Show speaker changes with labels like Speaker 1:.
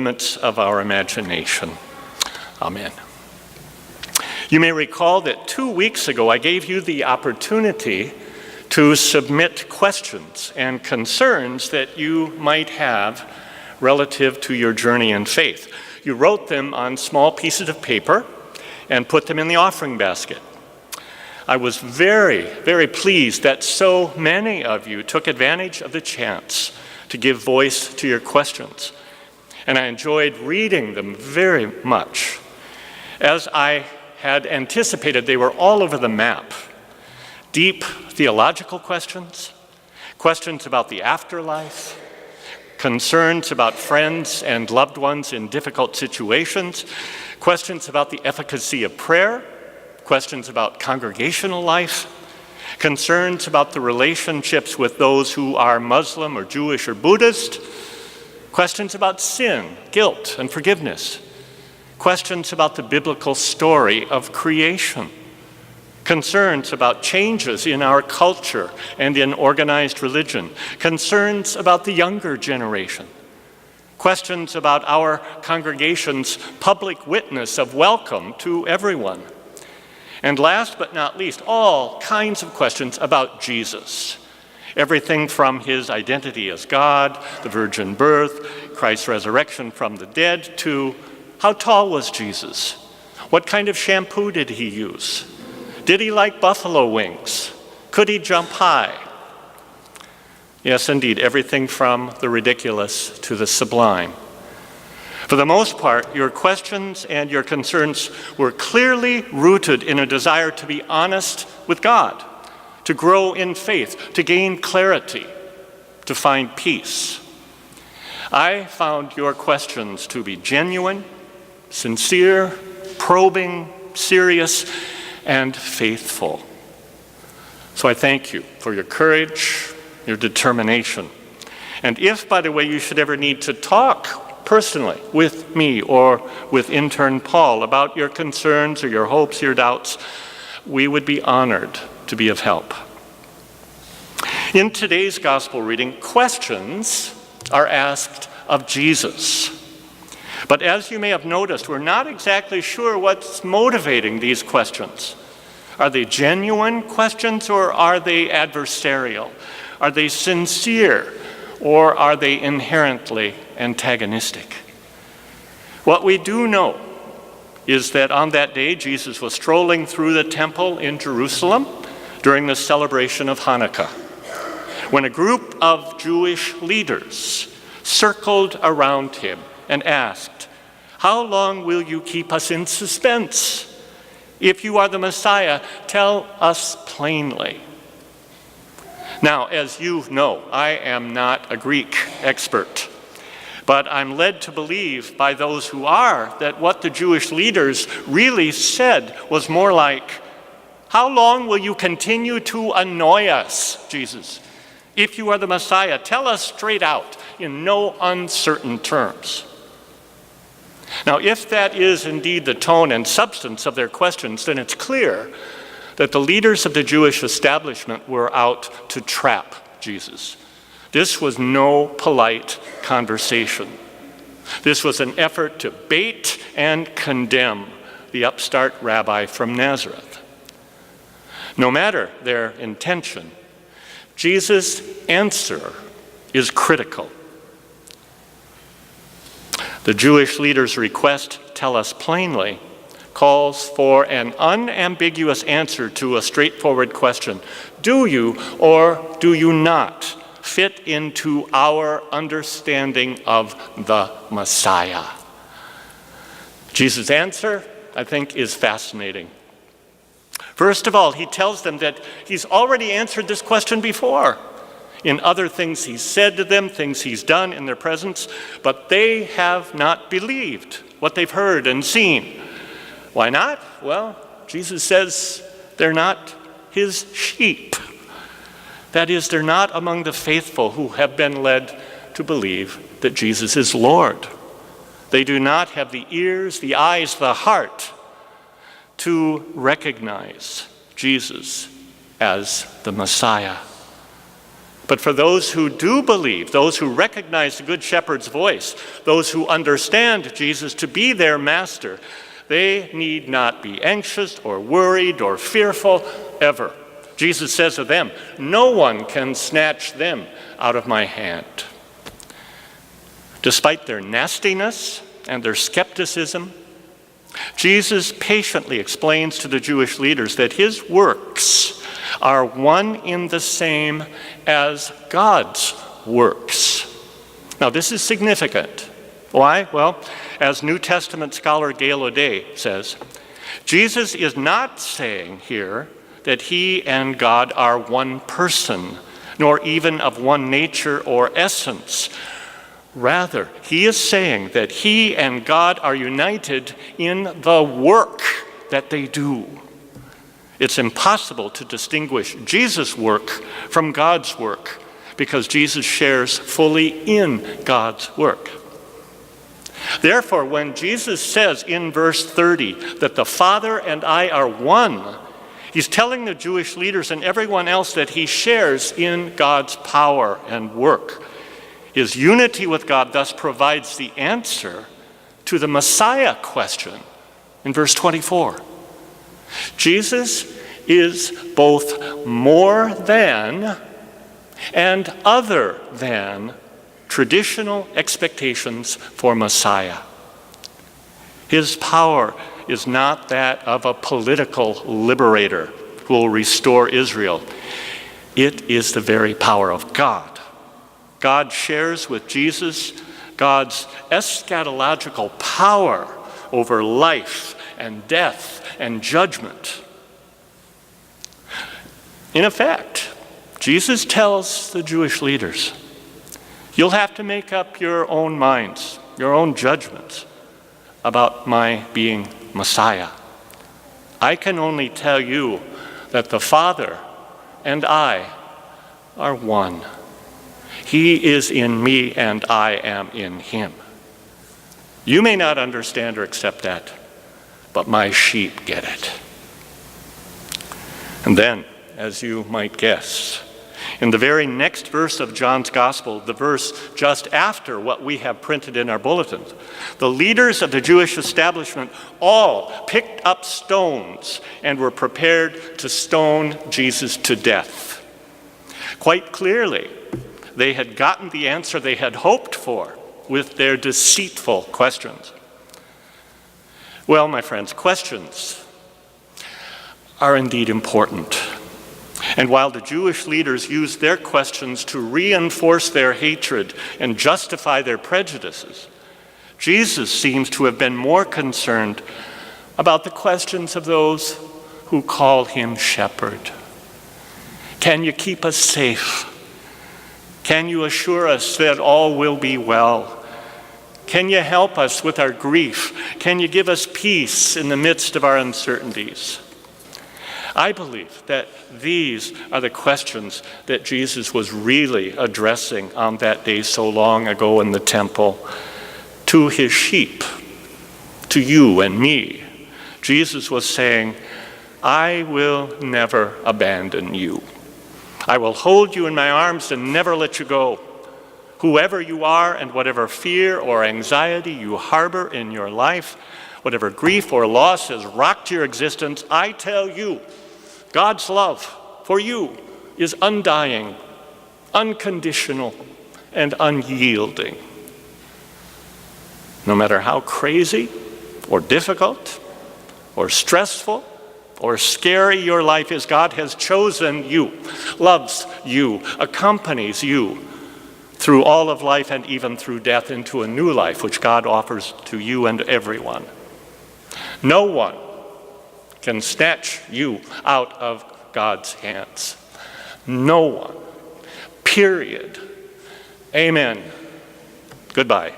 Speaker 1: limits of our imagination. Amen. You may recall that 2 weeks ago I gave you the opportunity to submit questions and concerns that you might have relative to your journey in faith. You wrote them on small pieces of paper and put them in the offering basket. I was very, very pleased that so many of you took advantage of the chance to give voice to your questions. And I enjoyed reading them very much. As I had anticipated, they were all over the map. Deep theological questions, questions about the afterlife, concerns about friends and loved ones in difficult situations, questions about the efficacy of prayer, questions about congregational life, concerns about the relationships with those who are Muslim or Jewish or Buddhist, questions about sin, guilt, and forgiveness, questions about the biblical story of creation, concerns about changes in our culture and in organized religion, concerns about the younger generation, questions about our congregation's public witness of welcome to everyone, and last but not least, all kinds of questions about Jesus. Everything from his identity as God, the virgin birth, Christ's resurrection from the dead, to how tall was Jesus? What kind of shampoo did he use? Did he like buffalo wings? Could he jump high? Yes, indeed, everything from the ridiculous to the sublime. For the most part, your questions and your concerns were clearly rooted in a desire to be honest with God, to grow in faith, to gain clarity, to find peace. I found your questions to be genuine, sincere, probing, serious, and faithful. So I thank you for your courage, your determination. And if, by the way, you should ever need to talk personally with me or with intern Paul about your concerns or your hopes, your doubts, we would be honored to be of help. In today's gospel reading, questions are asked of Jesus. But as you may have noticed, we're not exactly sure what's motivating these questions. Are they genuine questions or are they adversarial? Are they sincere or are they inherently antagonistic? What we do know is that on that day, Jesus was strolling through the temple in Jerusalem during the celebration of Hanukkah, when a group of Jewish leaders circled around him and asked, "How long will you keep us in suspense? If you are the Messiah, tell us plainly." Now, as you know, I am not a Greek expert, but I'm led to believe by those who are that what the Jewish leaders really said was more like, "How long will you continue to annoy us, Jesus? If you are the Messiah, tell us straight out in no uncertain terms." Now, if that is indeed the tone and substance of their questions, then it's clear that the leaders of the Jewish establishment were out to trap Jesus. This was no polite conversation. This was an effort to bait and condemn the upstart rabbi from Nazareth. No matter their intention, Jesus' answer is critical. The Jewish leaders' request, "Tell us plainly," calls for an unambiguous answer to a straightforward question. Do you or do you not fit into our understanding of the Messiah? Jesus' answer, I think, is fascinating. First of all, he tells them that he's already answered this question before in other things he's said to them, things he's done in their presence, but they have not believed what they've heard and seen. Why not? Well, Jesus says they're not his sheep. That is, they're not among the faithful who have been led to believe that Jesus is Lord. They do not have the ears, the eyes, the heart to recognize Jesus as the Messiah. But for those who do believe, those who recognize the Good Shepherd's voice, those who understand Jesus to be their master, they need not be anxious or worried or fearful ever. Jesus says of them, no one can snatch them out of my hand. Despite their nastiness and their skepticism, Jesus patiently explains to the Jewish leaders that his works are one in the same as God's works. Now, this is significant. Why? Well, as New Testament scholar Gail O'Day says, Jesus is not saying here that he and God are one person, nor even of one nature or essence. Rather, he is saying that he and God are united in the work that they do. It's impossible to distinguish Jesus' work from God's work because Jesus shares fully in God's work. Therefore, when Jesus says in verse 30 that the Father and I are one, he's telling the Jewish leaders and everyone else that he shares in God's power and work. His unity with God thus provides the answer to the Messiah question in verse 24. Jesus is both more than and other than traditional expectations for Messiah. His power is not that of a political liberator who will restore Israel. It is the very power of God. God shares with Jesus God's eschatological power over life and death and judgment. In effect, Jesus tells the Jewish leaders, you'll have to make up your own minds, your own judgments about my being Messiah. I can only tell you that the Father and I are one. He is in me and I am in him. You may not understand or accept that, but my sheep get it. And then, as you might guess, in the very next verse of John's Gospel, the verse just after what we have printed in our bulletins, the leaders of the Jewish establishment all picked up stones and were prepared to stone Jesus to death. Quite clearly, they had gotten the answer they had hoped for with their deceitful questions. Well, my friends, questions are indeed important. And while the Jewish leaders used their questions to reinforce their hatred and justify their prejudices, Jesus seems to have been more concerned about the questions of those who call him shepherd. Can you keep us safe? Can you assure us that all will be well? Can you help us with our grief? Can you give us peace in the midst of our uncertainties? I believe that these are the questions that Jesus was really addressing on that day so long ago in the temple to his sheep, to you and me. Jesus was saying, I will never abandon you. I will hold you in my arms and never let you go. Whoever you are and whatever fear or anxiety you harbor in your life, whatever grief or loss has rocked your existence, I tell you, God's love for you is undying, unconditional, and unyielding. No matter how crazy or difficult or stressful or scary your life is, God has chosen you, loves you, accompanies you through all of life and even through death into a new life which God offers to you and everyone. No one can snatch you out of God's hands. No one. Period. Amen. Goodbye.